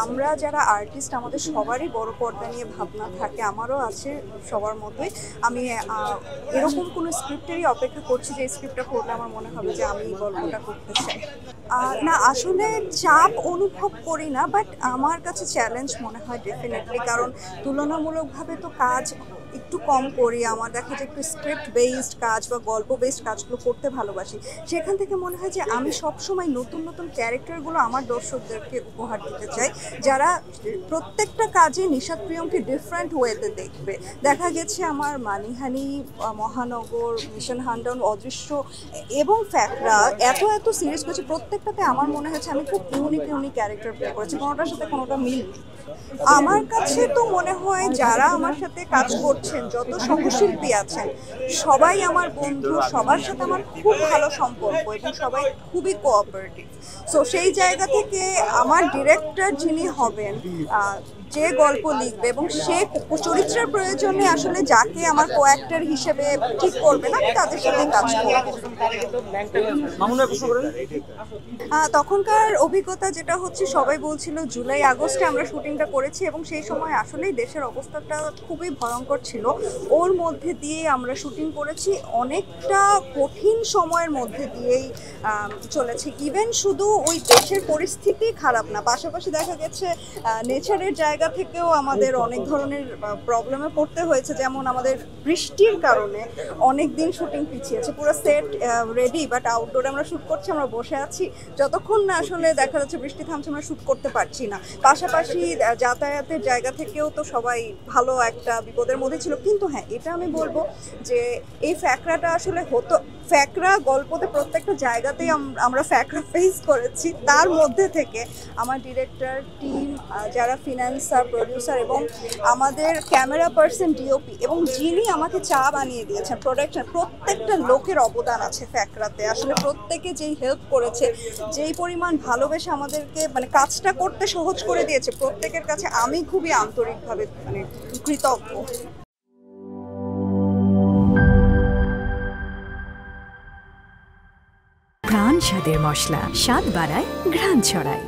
আমরা যারা আর্টিস্ট আমাদের সবারই বড় পর্দা নিয়ে ভাবনা থাকে, আমারও আছে সবার মতোই। আমি এরকম কোনো স্ক্রিপ্টেরই অপেক্ষা করছি যে স্ক্রিপ্টটা পড়লে আমার মনে হবে যে আমি এই গল্পটা করতে চাই। না, আসলে চাপ অনুভব করি না, বাট আমার কাছে চ্যালেঞ্জ মনে হয় ডেফিনেটলি, কারণ তুলনামূলকভাবে তো কাজ একটু কম করি। আমার দেখা যায় একটু স্ক্রিপ্ট বেসড কাজ বা গল্প বেসড কাজগুলো করতে ভালোবাসি। সেখান থেকে মনে হয় যে আমি সবসময় নতুন নতুন ক্যারেক্টারগুলো আমার দর্শকদেরকে উপহার দিতে চাই, যারা প্রত্যেকটা কাজে নিশাত প্রিয়মকে ডিফারেন্ট ওয়েতে দেখবে। দেখা গেছে আমার মানিহানি, মহানগর, মিশন হান্ডাউন, অদৃশ্য এবং ফ্যাকরা এত এত সিরিজ করেছি, প্রত্যেকটাতে আমার মনে হয়েছে আমি খুব ইউনিক ইউনিক ক্যারেক্টার প্লে করেছি, কোনোটার সাথে কোনোটা মিল নেই। আমার কাছে তো মনে হয় যারা আমার সাথে কাজ করছেন, যত সহশিল্পী আছেন, সবাই আমার বন্ধু, সবার সাথে আমার খুব ভালো সম্পর্ক এবং সবাই খুবই কোঅপারেটিভ। সো সেই জায়গা থেকে আমার ডিরেক্টর যিনি হবেন, যে গল্প লিখবে এবং সে চরিত্রের প্রয়োজনে আসলে যাকে আমার কো অ্যাক্টর হিসেবে ঠিক করবে না, আমি তাদের সাথে কাজ করব। তখনকার অভিজ্ঞতা যেটা হচ্ছে, সবাই বলছিল জুলাই আগস্টে আমরা শুটিংটা করেছি এবং সেই সময় আসলেই দেশের অবস্থাটা খুবই ভয়ঙ্কর ছিল। ওর মধ্যে দিয়ে আমরা শুটিং করেছি, অনেকটা কঠিন সময়ের মধ্যে দিয়েই চলেছে। ইভেন শুধু ওই দেশের পরিস্থিতি খারাপ না, পাশাপাশি দেখা গেছে নেচারের জায়গা থেকেও আমাদের অনেক ধরনের প্রবলেমে পড়তে হয়েছে। যেমন আমাদের বৃষ্টির কারণে অনেক দিন শুটিং পিছিয়েছে, পুরো সেট রেডি, বাট আউটডোরে আমরা শ্যুট করছি, আমরা বসে আছি, যতক্ষণ না আসলে দেখা যাচ্ছে বৃষ্টি থামছে আমরা শ্যুট করতে পারছি না। পাশাপাশি যাতায়াতের জায়গা থেকেও তো সবাই ভালো একটা বিপদের মধ্যে ছিল। কিন্তু হ্যাঁ, এটা আমি বলবো যে এই ফ্যাকরাটা আসলে হতো, ফ্যাকরা গল্পতে প্রত্যেকটা জায়গাতেই আমরা ফ্যাকরা ফেস করেছি। তার মধ্যে থেকে আমার ডিরেক্টর টিম, যারা ফিনান্সার, প্রডিউসার এবং আমাদের ক্যামেরা পার্সন, ডিওপি এবং যিনি আমাকে চা বানিয়ে দিয়েছেন, প্রোডাকশন, প্রত্যেকটা লোকের অবদান আছে ফ্যাকরাতে। আসলে প্রত্যেকে যেই হেল্প করেছে, যেই পরিমাণ ভালোবেসে আমাদেরকে মানে কাজটা করতে সহজ করে দিয়েছে, প্রত্যেকের কাছে আমি খুবই আন্তরিকভাবে মানে কৃতজ্ঞ। প্রাণ স্বাদের মশলা, স্বাদ বাড়ায়, ঘ্রাণ ছড়ায়।